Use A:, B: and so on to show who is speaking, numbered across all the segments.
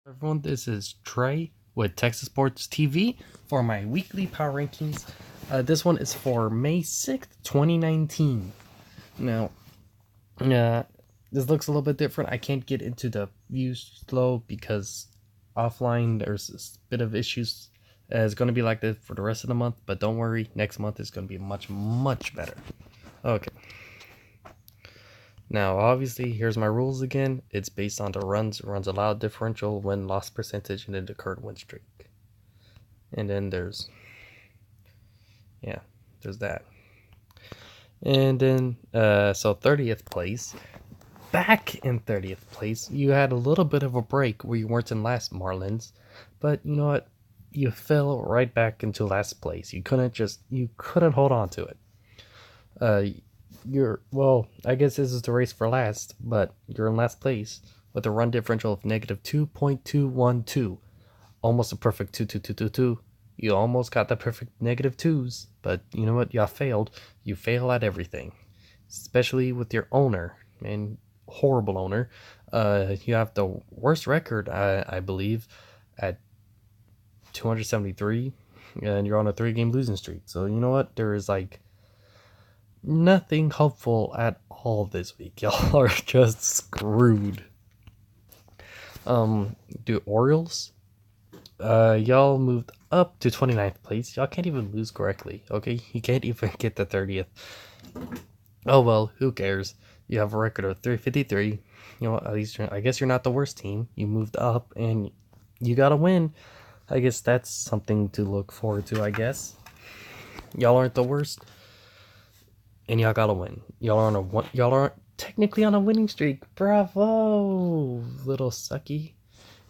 A: Everyone, this is Trey with Texas Sports TV for my weekly power rankings. This one is for May 6th, 2019. Now, this looks a little bit different. I can't get into the view flow because offline there's a bit of issues. It's going to be like this for the rest of the month, but don't worry, next month is going to be much better. Okay. Now, obviously, here's my rules again. It's based on the runs allowed differential, win-loss percentage, and then the current win streak. And then there's that. And then, so 30th place. Back in 30th place, you had a little bit of a break where you weren't in last, Marlins. But you know what? You fell right back into last place. You couldn't hold on to it. I guess this is the race for last, but you're in last place with a run differential of negative 2.212. Almost a perfect 2-2-2-2-2. You almost got the perfect negative twos, but you know what? Y'all failed. You fail at everything, especially with your owner, man. Horrible owner. You have the worst record, I believe, at 273, and you're on a 3-game losing streak. So you know what? There is like nothing hopeful at all this week. Y'all are just screwed. The Orioles, y'all moved up to 29th place. Y'all can't even lose correctly. Okay, you can't even get the 30th. Oh well, who cares? You have a record of 353. You know, at least I guess you're not the worst team. You moved up and you got to win. I guess that's something to look forward to. I guess y'all aren't the worst. And y'all gotta win. Y'all are technically on a winning streak. Bravo, little sucky.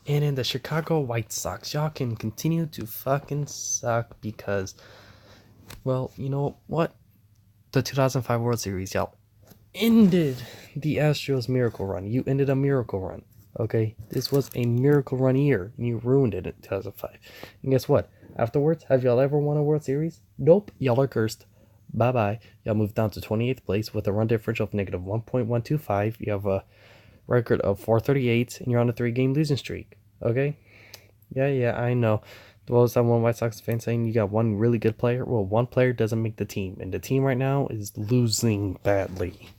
A: And in the Chicago White Sox, y'all can continue to fucking suck because, well, you know what? The 2005 World Series, y'all ended the Astros miracle run. You ended a miracle run. Okay, this was a miracle run year. And you ruined it in 2005. And guess what? Afterwards, have y'all ever won a World Series? Nope. Y'all are cursed. Bye-bye. Y'all moved down to 28th place with a run differential of negative 1.125. You have a record of 438, and you're on a 3-game losing streak. Okay? Yeah, I know. What was that one White Sox fan saying? You got one really good player? Well, one player doesn't make the team, and the team right now is losing badly.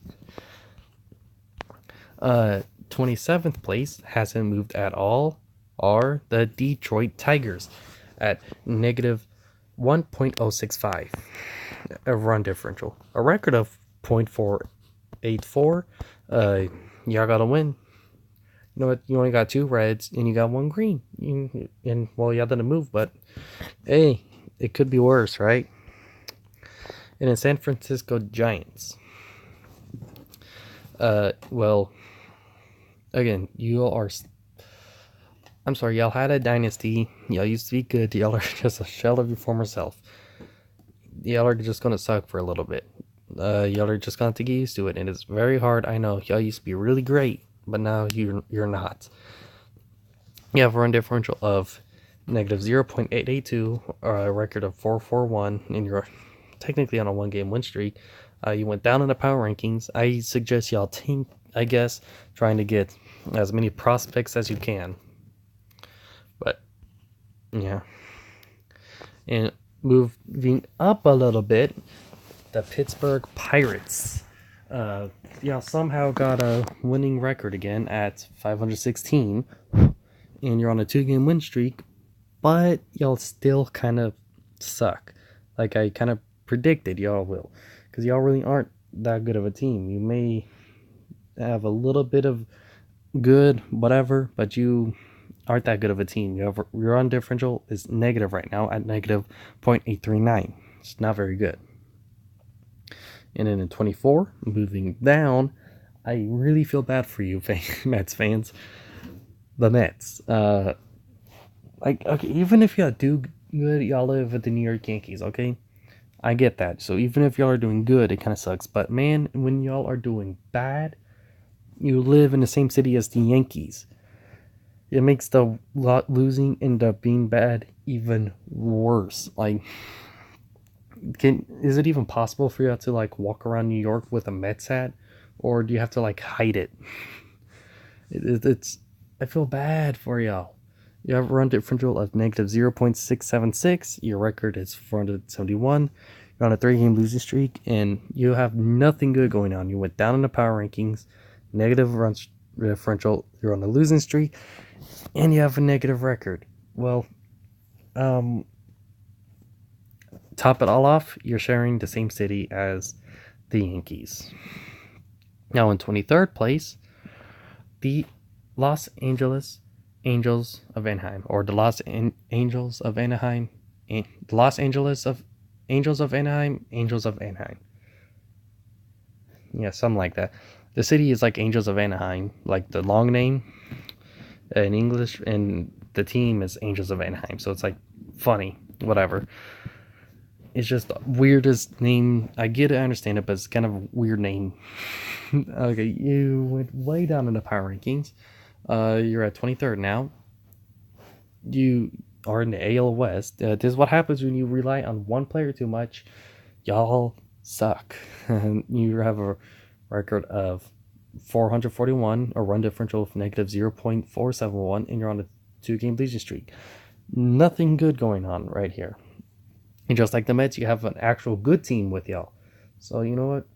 A: 27th place hasn't moved at all are the Detroit Tigers at negative 1.065. A run differential, a record of 0.484. Y'all gotta win. You know what? You only got 2 reds and you got 1 green. Y'all didn't move, but hey, it could be worse, right? And in San Francisco Giants, again, I'm sorry, y'all had a dynasty. Y'all used to be good. Y'all are just a shell of your former self. Y'all are just gonna suck for a little bit. Y'all are just gonna have to get used to it, and it's very hard. I know y'all used to be really great, but now you're not. You have a run differential of negative 0.882, or a record of 441, and you're technically on a 1-game win streak. You went down in the power rankings. I suggest y'all trying to get as many prospects as you can. But yeah, and moving up a little bit, the Pittsburgh Pirates. Y'all somehow got a winning record again at 516, and you're on a 2-game win streak, but y'all still kind of suck. Like I kind of predicted y'all will, because y'all really aren't that good of a team. You may have a little bit of good, whatever, but you aren't that good of a team. Your run differential is negative right now at negative 0.839. It's not very good. And then in 24, moving down, I really feel bad for you, Mets fans. The Mets. Okay, even if y'all do good, y'all live with the New York Yankees, okay? I get that. So even if y'all are doing good, it kind of sucks. But man, when y'all are doing bad, you live in the same city as the Yankees. It makes the losing end up being bad even worse. Like, is it even possible for you to like walk around New York with a Mets hat, or do you have to like hide it? It's I feel bad for y'all. You have a run differential of negative 0.676. Your record is 471. You're on a 3-game losing streak, and you have nothing good going on. You went down in the power rankings, negative run differential. You're on a losing streak, and you have a negative record. Well, top it all off, you're sharing the same city as the Yankees. Now in 23rd place, the Los Angeles Angels of Anaheim, or the Angels of Anaheim, the Los Angeles of Angels of Anaheim, Angels of Anaheim. Yeah, something like that. The city is like Angels of Anaheim, like the long name in English, and the team is Angels of Anaheim. So it's like funny, whatever. It's just weirdest name. I get it, I understand it, but it's kind of a weird name. Okay, you went way down in the power rankings. You're at 23rd now. You are in the AL West. This is what happens when you rely on one player too much. Y'all suck. You have a record of 441, a run differential of negative 0.471, and you're on a 2-game losing streak. Nothing good going on right here. And just like the Mets, you have an actual good team with y'all. So you know what?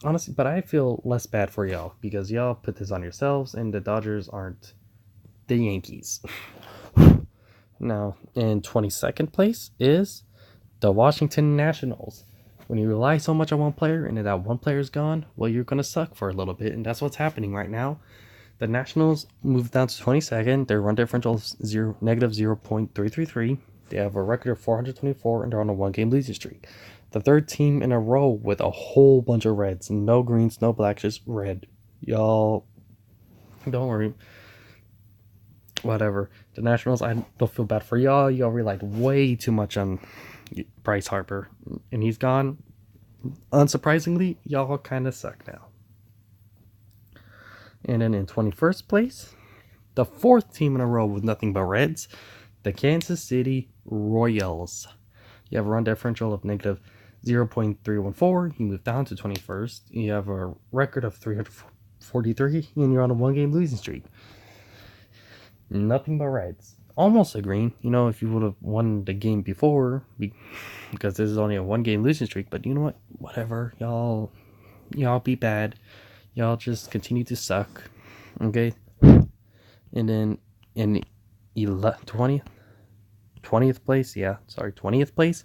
A: Honestly, but I feel less bad for y'all because y'all put this on yourselves, and the Dodgers aren't the Yankees. Now, in 22nd place is the Washington Nationals. When you rely so much on one player and then that one player is gone, well, you're going to suck for a little bit, and that's what's happening right now. The Nationals moved down to 22nd. Their run differential is negative 0.333. They have a record of 424, and they're on a 1-game losing streak. The third team in a row with a whole bunch of reds. No greens, no blacks, just red. Y'all, don't worry. Whatever. The Nationals, I don't feel bad for y'all. Y'all relied way too much on Bryce Harper, and he's gone. Unsurprisingly, y'all kind of suck now. And then in 21st place, the fourth team in a row with nothing but reds, the Kansas City Royals. You have a run differential of negative 0.314. You move down to 21st. You have a record of 343, and you're on a 1-game losing streak. Nothing but reds. Almost a green, if you would have won the game before, because this is only a 1-game losing streak. But you know what? Whatever. Y'all be bad. Y'all just continue to suck. Okay? And then in 20th place, 20th place,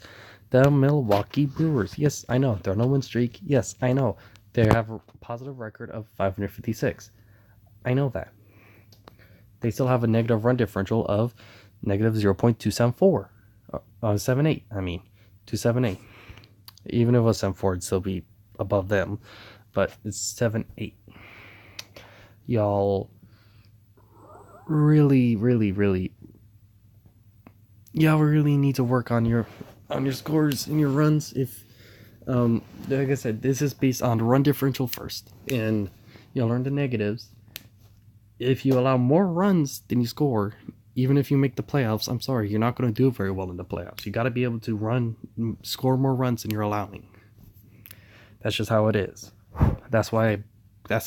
A: the Milwaukee Brewers. Yes, I know. They're on a win streak. Yes, I know. They have a positive record of 556. I know that. They still have a negative run differential of negative 0.274. 78, 278. Even if it was 74, it'd still be above them. But it's 78. Y'all really need to work on your scores and your runs. If like I said, this is based on run differential first, and you'll learn the negatives. If you allow more runs than you score, even if you make the playoffs, I'm sorry, you're not going to do very well in the playoffs. You got to be able to score more runs than you're allowing. That's just how it is. That's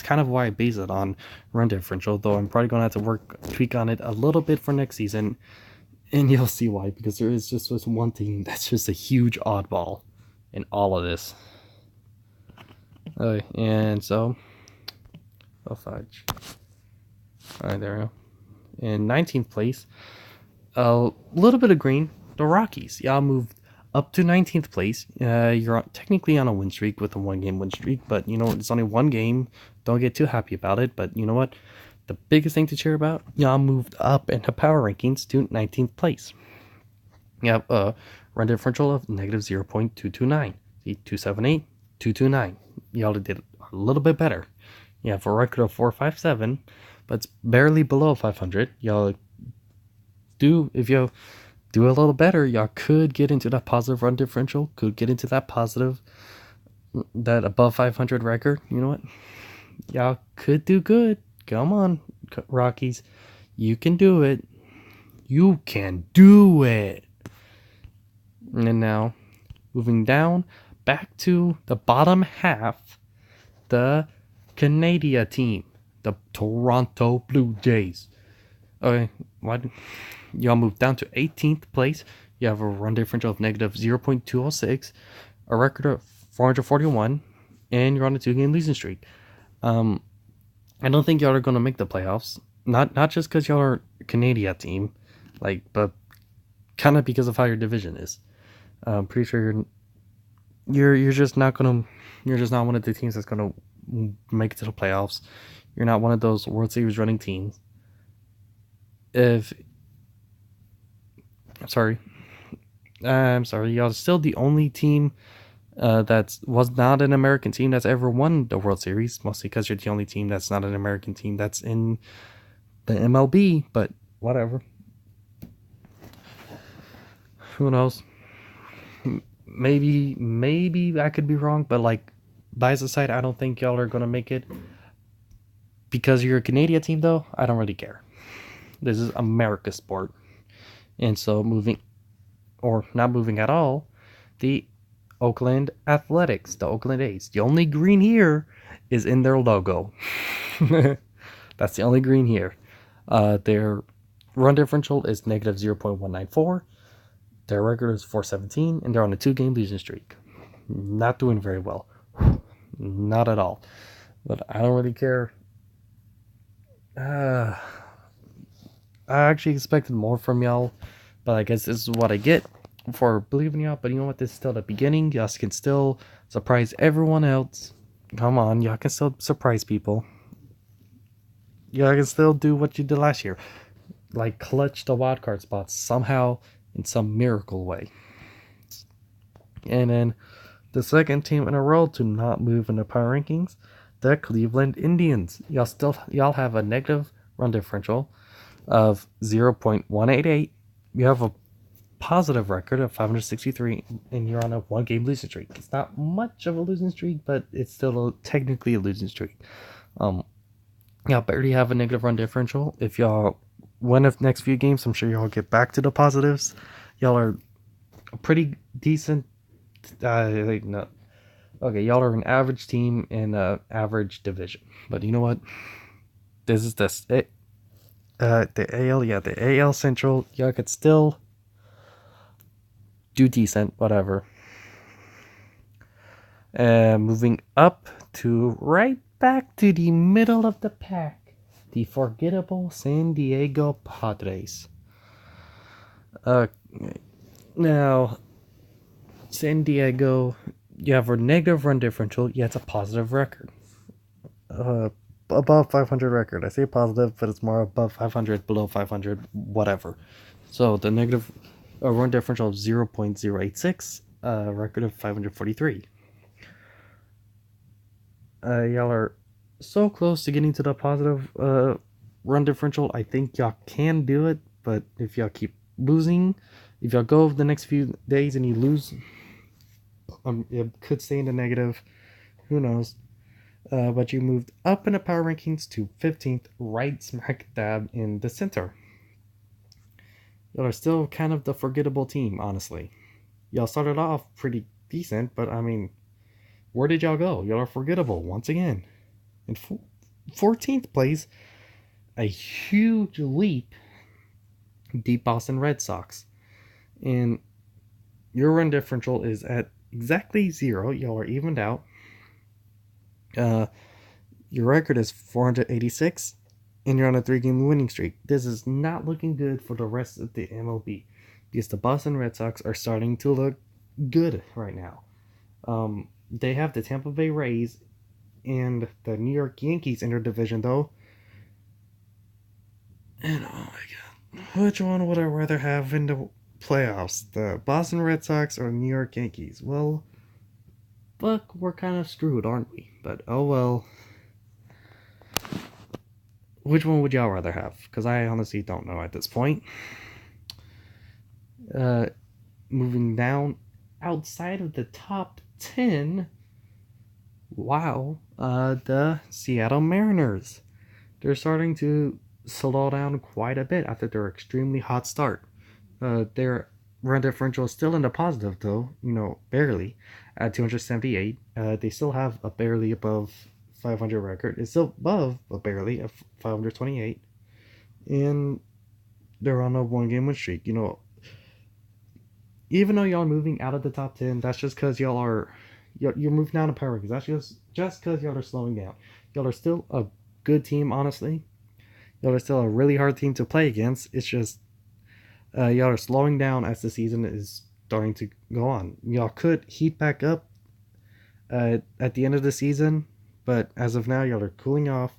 A: kind of why I base it on run differential, though I'm probably going to have to tweak on it a little bit for next season, and you'll see why, because there is just this one thing that's just a huge oddball in all of this. And so, fudge. Alright, there we go. In 19th place, a little bit of green, the Rockies. Y'all moved up to 19th place. You're technically on a win streak with a 1-game win streak, but it's only 1 game. Don't get too happy about it, but you know what? The biggest thing to cheer about, y'all moved up in the power rankings to 19th place. You have a run differential of negative 0.229. See, 278, 229. Y'all did a little bit better. You have a record of 457, but it's barely below 500. Y'all if you do a little better, y'all could get into that positive run differential, could get into that above 500 record. You know what? Y'all could do good. Come on, Rockies. You can do it. You can do it. And now, moving down, back to the bottom half, the Canada team, the Toronto Blue Jays. Okay, why did y'all move down to 18th place? You have a run differential of negative 0.206, a record of 441, and you're on a 2-game losing streak. I don't think y'all are gonna make the playoffs. Not just because y'all are a Canadian team, but kind of because of how your division is. I'm pretty sure you're just not gonna you're just not one of the teams that's gonna make it to the playoffs. You're not one of those World Series running teams. If sorry, I'm sorry, y'all still the only team that was not an American team that's ever won the World Series. Mostly because you're the only team that's not an American team that's in the MLB. But whatever. Who knows? Maybe I could be wrong, but bias aside, I don't think y'all are gonna make it. Because you're a Canadian team, though, I don't really care. This is America's sport, and so moving or not moving at all, the Oakland Athletics, the Oakland A's. The only green here is in their logo. That's the only green here. Their run differential is negative 0.194. Their record is 417, and they're on a 2-game losing streak. Not doing very well. Not at all. But I don't really care. I actually expected more from y'all, but I guess this is what I get for believing y'all. But you know what? This is still the beginning. Y'all can still surprise everyone else. Come on, y'all can still surprise people. Y'all can still do what you did last year, clutch the wild card spots somehow in some miracle way. And then the second team in a row to not move in the power rankings, the Cleveland Indians. Y'all have a negative run differential of 0.188. You have a positive record of 563, and you're on a 1-game losing streak. It's not much of a losing streak, but it's still technically a losing streak. Y'all barely have a negative run differential. If y'all win the next few games, I'm sure y'all get back to the positives. Y'all are a pretty decent. No. Okay, y'all are an average team in an average division. But you know what? This is the AL. Yeah, the AL Central. Y'all could still do decent, whatever. Moving up to right back to the middle of the pack, the forgettable San Diego Padres. Now, San Diego, you have a negative run differential, yet it's a positive record. Above 500 record. I say positive, but it's more above 500, below 500, whatever. So the negative run differential of 0.086, record of 543. Y'all are so close to getting to the positive run differential. I think y'all can do it, but if y'all keep losing, if y'all go over the next few days and you lose, it could stay in the negative. Who knows? But you moved up in the power rankings to 15th, right smack dab in the center. Y'all are still kind of the forgettable team, honestly. Y'all started off pretty decent, but I mean, where did y'all go? Y'all are forgettable once again. In 14th place, a huge leap, the Boston Red Sox. And your run differential is at exactly 0. Y'all are evened out. Your record is 486, and you're on a 3-game winning streak. This is not looking good for the rest of the MLB, because the Boston Red Sox are starting to look good right now. They have the Tampa Bay Rays and the New York Yankees in their division, though. And oh my god, which one would I rather have in the playoffs? The Boston Red Sox or New York Yankees? Well, fuck, we're kind of screwed, aren't we? But oh well. Which one would y'all rather have? Because I honestly don't know at this point. Moving down outside of the top 10. Wow. The Seattle Mariners. They're starting to slow down quite a bit after their extremely hot start. Their run differential is still in the positive, though, barely, at 278. They still have a barely above 500 record. It's still above, but barely, at 528. And they're on a 1 game win streak. Even though y'all are moving out of the top 10, that's just because you're moving down to power rankings. That's just because y'all are slowing down. Y'all are still a good team, honestly. Y'all are still a really hard team to play against. It's just y'all are slowing down as the season is starting to go on. Y'all could heat back up at the end of the season, but as of now, y'all are cooling off.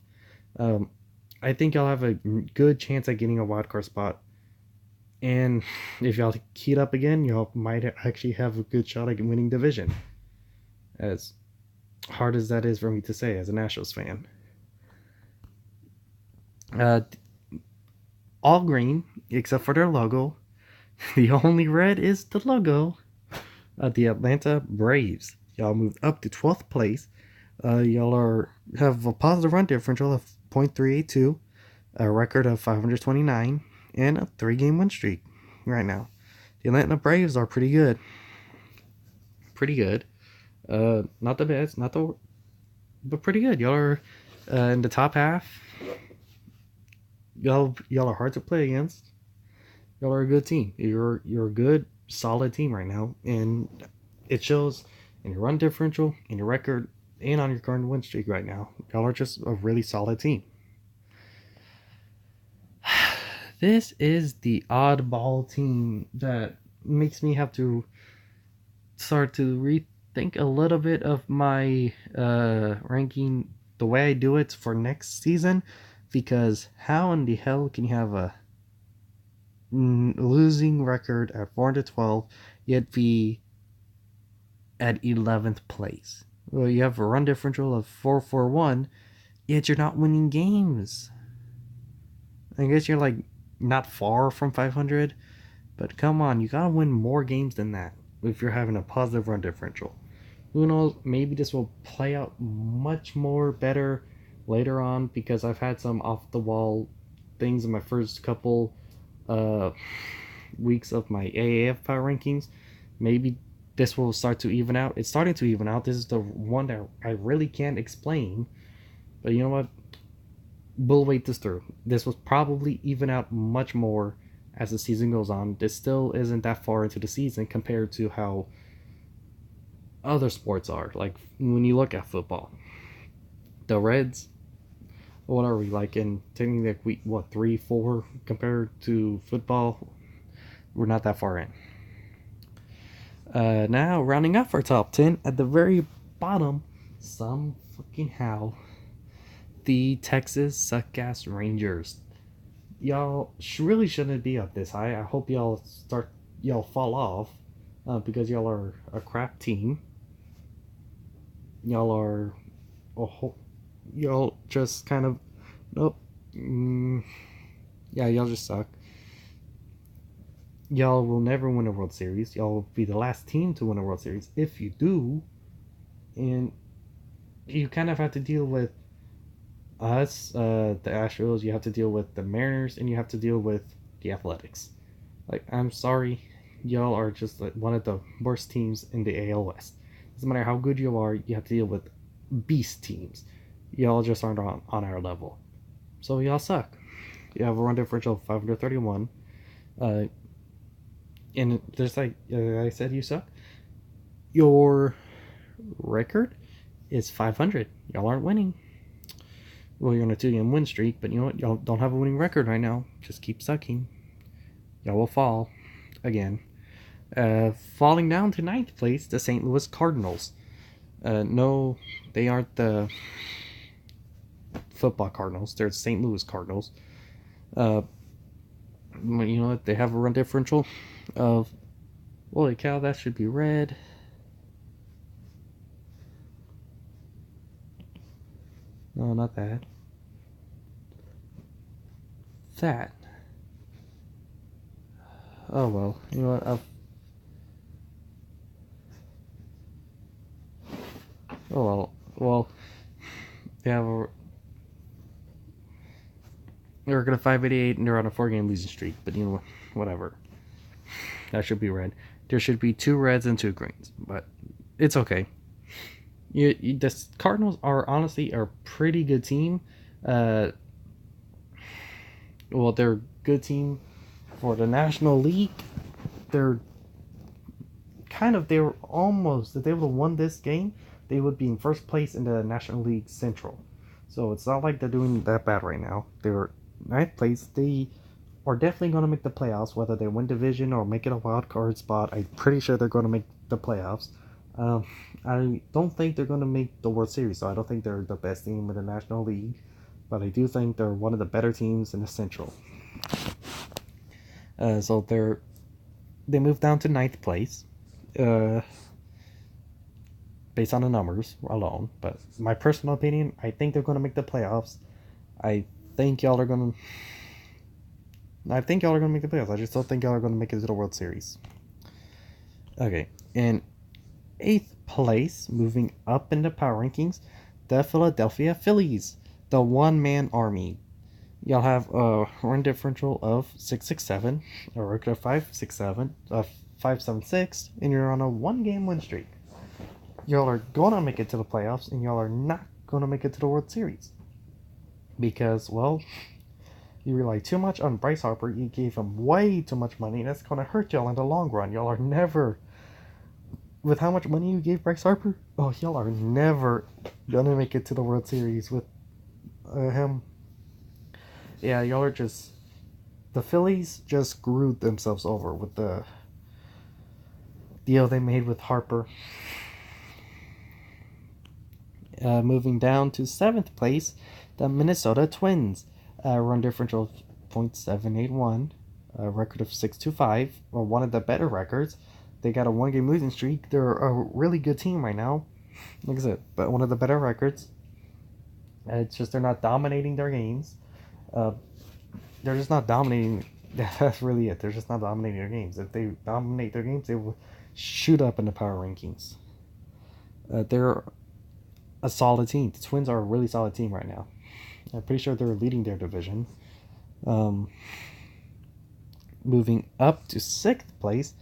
A: Um, I think y'all have a good chance at getting a wild card spot. And if y'all heat up again, y'all might actually have a good shot at winning division. As hard as that is for me to say as a Astros fan. Uh, all green, except for their logo. The only red is the logo. The Atlanta Braves. Y'all moved up to 12th place. Y'all have a positive run differential of .382, a record of 529, and a 3-game win streak right now. The Atlanta Braves are pretty good. Pretty good. Not the best, but pretty good. Y'all are in the top half. Y'all are hard to play against. Y'all are a good team. You're a good, solid team right now, and it shows in your run differential, in your record, and on your current win streak right now. Y'all are just a really solid team. This is the oddball team that makes me have to start to rethink a little bit of my ranking, the way I do it for next season, because how in the hell can you have a losing record at 412 yet be at 11th place? Well, you have a run differential of 441, yet you're not winning games. I guess you're like not far from 500, but come on, you gotta win more games than that if you're having a positive run differential. Who knows, maybe this will play out much more better later on, because I've had some off the wall things in my first couple weeks of my AAF power rankings. Maybe this will start to even out. It's starting to even out. This is the one that I really can't explain, but you know what, we'll wait this through. This will probably even out much more as the season goes on. This still isn't that far into the season compared to how other sports are. Like when you look at football, the Reds, what are we like in technically like week 3-4 compared to football? We're not that far in. Now rounding up our top 10 at the very bottom, some fucking how, the Texas suck-ass Rangers. Y'all really shouldn't be up this high. I hope y'all fall off because y'all are a crap team. Y'all are y'all just kind of nope. Yeah, y'all just suck. Y'all will never win a World Series. Y'all will be the last team to win a World Series if you do. And you kind of have to deal with us, the Astros, you have to deal with the Mariners, and you have to deal with the Athletics. Like, I'm sorry, y'all are just like one of the worst teams in the AL West. Doesn't matter how good you are, you have to deal with beast teams. Y'all just aren't on our level. So y'all suck. You have a run differential of 531. And just like I said, you suck. Your record is 500. Y'all aren't winning. Well, you're on a 2-game win streak, but you know what? Y'all don't have a winning record right now. Just keep sucking. Y'all will fall again. Falling down to 9th place, the St. Louis Cardinals. No, they aren't the football Cardinals. They're the St. Louis Cardinals. You know what? They have a run differential of, holy cow, that should be red. No, not that. That. Oh well, you know what? Well, they have they're gonna 588 and they're on a 4-game losing streak. But you know what? Whatever. That should be red. There should be 2 reds and 2 greens, but it's okay. The Cardinals are honestly a pretty good team. Well, they're a good team For the National League, they're they were almost, if they would have won this game, they would be in first place in the National League Central. So it's not like they're doing that bad right now. They're ninth place. They are definitely going to make the playoffs, whether they win division or make it a wild card spot. I'm pretty sure they're going to make the playoffs. I don't think they're going to make the World Series, so I don't think they're the best team in the National League, but I do think they're one of the better teams in the Central. So they moved down to ninth place, based on the numbers alone. But my personal opinion, I think they're going to make the playoffs. I think y'all are going to make the playoffs. I just don't think y'all are going to make it to the World Series. Okay, in 8th place, moving up in the power rankings, the Philadelphia Phillies, the one-man army. Y'all have a run differential of 667, a record of 567, 576, and you're on a one-game win streak. Y'all are going to make it to the playoffs, and y'all are not going to make it to the World Series. Because, well, you rely too much on Bryce Harper. You gave him way too much money. That's going to hurt y'all in the long run. Y'all are never, with how much money you gave Bryce Harper, y'all are never going to make it to the World Series with him. Yeah, y'all are just, the Phillies just screwed themselves over with the deal they made with Harper. Moving down to 7th place, the Minnesota Twins. Run differential of .781, a record of 625, or one of the better records. They got a one-game losing streak. They're a really good team right now, like I said, but one of the better records. It's just they're not dominating their games. They're just not dominating. That's really it. They're just not dominating their games. If they dominate their games, they will shoot up in the power rankings. They're a solid team. The Twins are a really solid team right now. I'm pretty sure they're leading their division. Moving up to 6th place,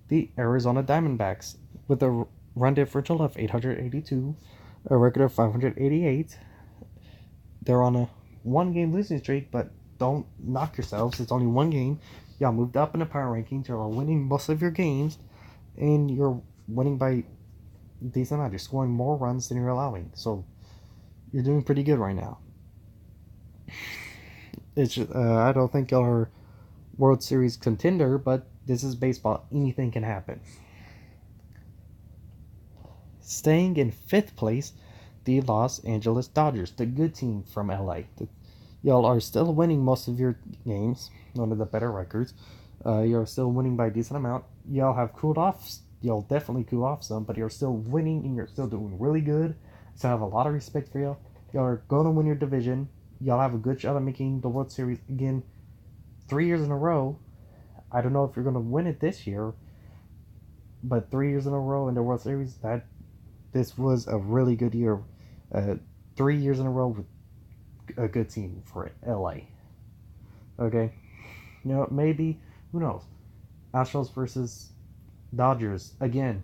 A: the Arizona Diamondbacks, with a run differential of 882, a record of 588. They're on a one-game losing streak, but don't knock yourselves. It's only one game. Y'all moved up in the power rankings. You're winning most of your games, and you're winning by a decent amount. You're scoring more runs than you're allowing. So you're doing pretty good right now. It's just, I don't think y'all are World Series contender, but this is baseball. Anything can happen. Staying in 5th place, the Los Angeles Dodgers, the good team from LA. Y'all are still winning most of your games, one of the better records. You're still winning by a decent amount. Y'all have cooled off. Y'all definitely cool off some, but you're still winning and you're still doing really good. So I have a lot of respect for y'all. Y'all are going to win your division. Y'all have a good shot at making the World Series again 3 years in a row. I don't know if you're going to win it this year, but 3 years in a row in the World Series, this was a really good year. 3 years in a row with a good team for LA. Okay, maybe, who knows? Astros versus Dodgers again.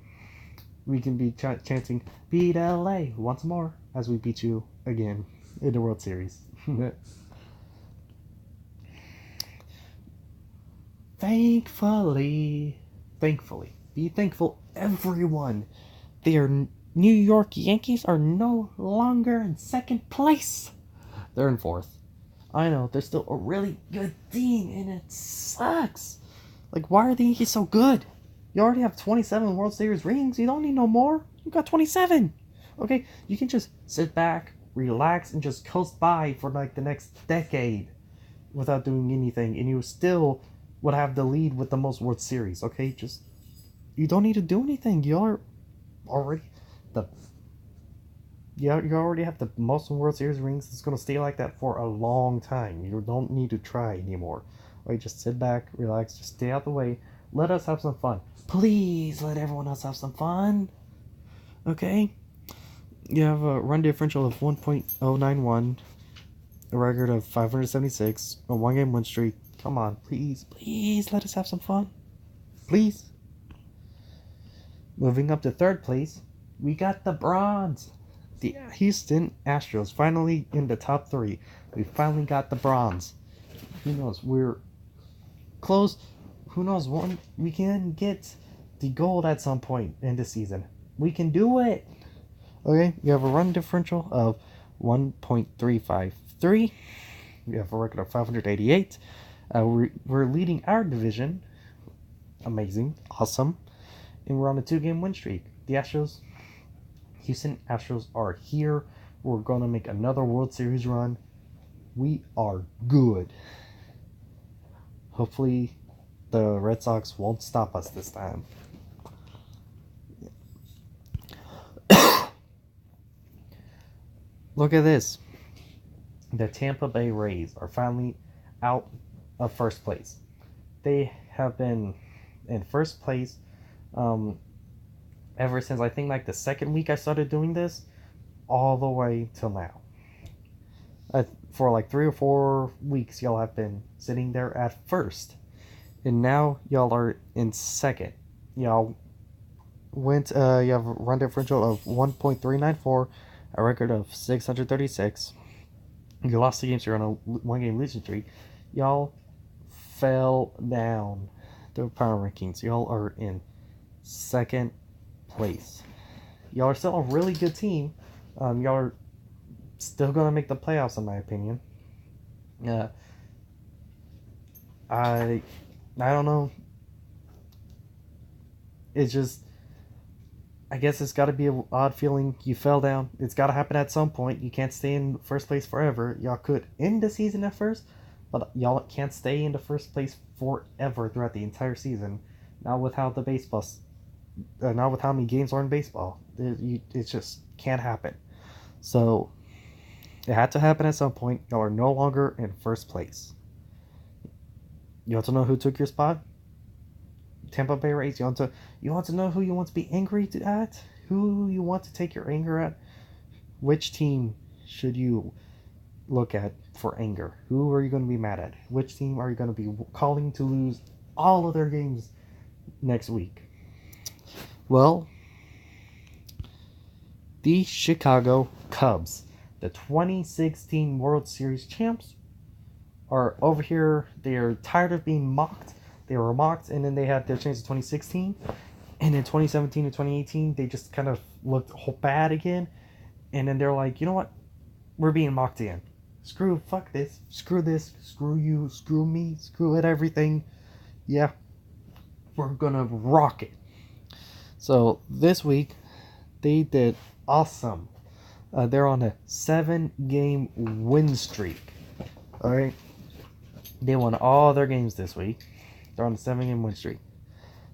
A: We can be chanting "Beat LA" once more as we beat you again in the World Series. Thankfully, be thankful, everyone. Their New York Yankees are no longer in 2nd place. They're in 4th. I know, they're still a really good team, and it sucks. Like, why are the Yankees so good? You already have 27 World Series rings. You don't need no more. You got 27. Okay, you can just sit back, relax, and just coast by for like the next decade without doing anything, and you still would have the lead with the most World Series. Okay, just, you don't need to do anything. You already have the most World Series rings. It's gonna stay like that for a long time. You don't need to try anymore. Okay, just sit back, relax, just stay out the way. Let us have some fun. Please let everyone else have some fun. Okay? You have a run differential of 1.091, a record of 576, a one-game win streak. Come on, please let us have some fun. Please. Moving up to 3rd place, we got the Bronze. The Houston Astros, finally in the top 3. We finally got the Bronze. Who knows? close. Who knows? We can get the gold at some point in the season. We can do it. Okay, we have a run differential of 1.353. We have a record of 588. We're leading our division. Amazing, awesome, and we're on a 2-game win streak. The Houston Astros are here. We're gonna make another World Series run. We are good. Hopefully, the Red Sox won't stop us this time. Look at this. The Tampa Bay Rays are finally out of first place. They have been in first place ever since I think like the second week I started doing this, all the way till now. For like 3 or 4 weeks, y'all have been sitting there at first, and now y'all are in second. Y'all went. You have a run differential of 1.394, a record of 636. You lost 2 games. You're on a 1-game losing streak. Y'all fell down the power rankings. Y'all are in second place. Y'all are still a really good team. Y'all are still gonna make the playoffs, in my opinion. I don't know. It's just, I guess it's got to be an odd feeling. You fell down. It's got to happen at some point. You can't stay in first place forever. Y'all could end the season at first, but y'all can't stay in the first place forever throughout the entire season. Not with how not with how many games are in baseball. It just can't happen. So it had to happen at some point. Y'all are no longer in first place. You want to know who took your spot? Tampa Bay Rays. You want to know who you want to be angry at? Who you want to take your anger at? Which team should you look at for anger? Who are you going to be mad at? Which team are you going to be calling to lose all of their games next week? Well, the Chicago Cubs, the 2016 World Series champs, are over here. They are tired of being mocked. They were mocked, and then they had their chance in 2016. And in 2017 and 2018, they just kind of looked bad again. And then they're like, you know what? We're being mocked again. Fuck this, screw you, screw me, screw it, everything. Yeah, we're gonna rock it. So this week, they did awesome. They're on a 7-game win streak. Alright? They won all their games this week. They're on a 7-game win streak.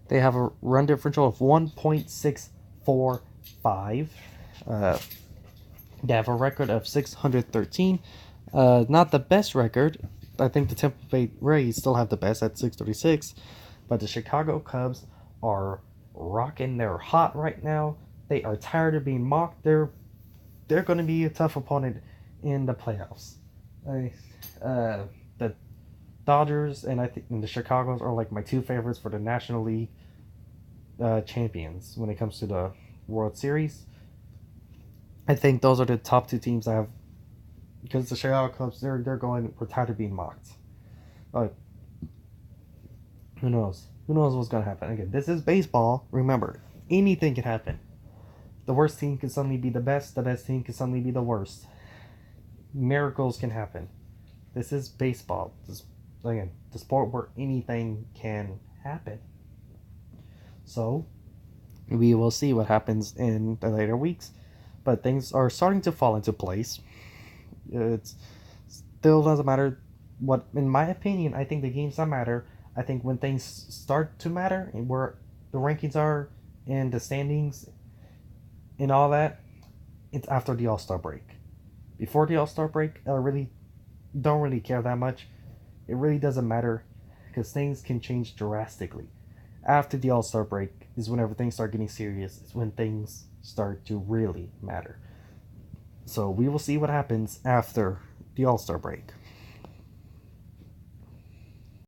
A: They have a run differential of 1.645. They have a record of 613. Not the best record. I think the Tampa Bay Rays still have the best at 636. But the Chicago Cubs are rocking. They're hot right now. They are tired of being mocked. They're going to be a tough opponent in the playoffs. The Dodgers and the Chicago's are like my 2 favorites for the National League champions when it comes to the World Series. I think those are the top 2 teams I have, because the Chicago Cubs, we're tired of being mocked. But who knows? Who knows what's gonna happen? Again, this is baseball. Remember, anything can happen. The worst team can suddenly be the best. The best team can suddenly be the worst. Miracles can happen. This is baseball. Again, the sport where anything can happen. So, we will see what happens in the later weeks. But things are starting to fall into place. It still doesn't matter what, in my opinion, I think the games don't matter. I think when things start to matter, and where the rankings are, and the standings, and all that, it's after the All-Star break. Before the All-Star break, I really don't really care that much. It really doesn't matter, because things can change drastically. After the All-Star break is whenever things start getting serious. It's when things start to really matter. So we will see what happens after the All-Star break.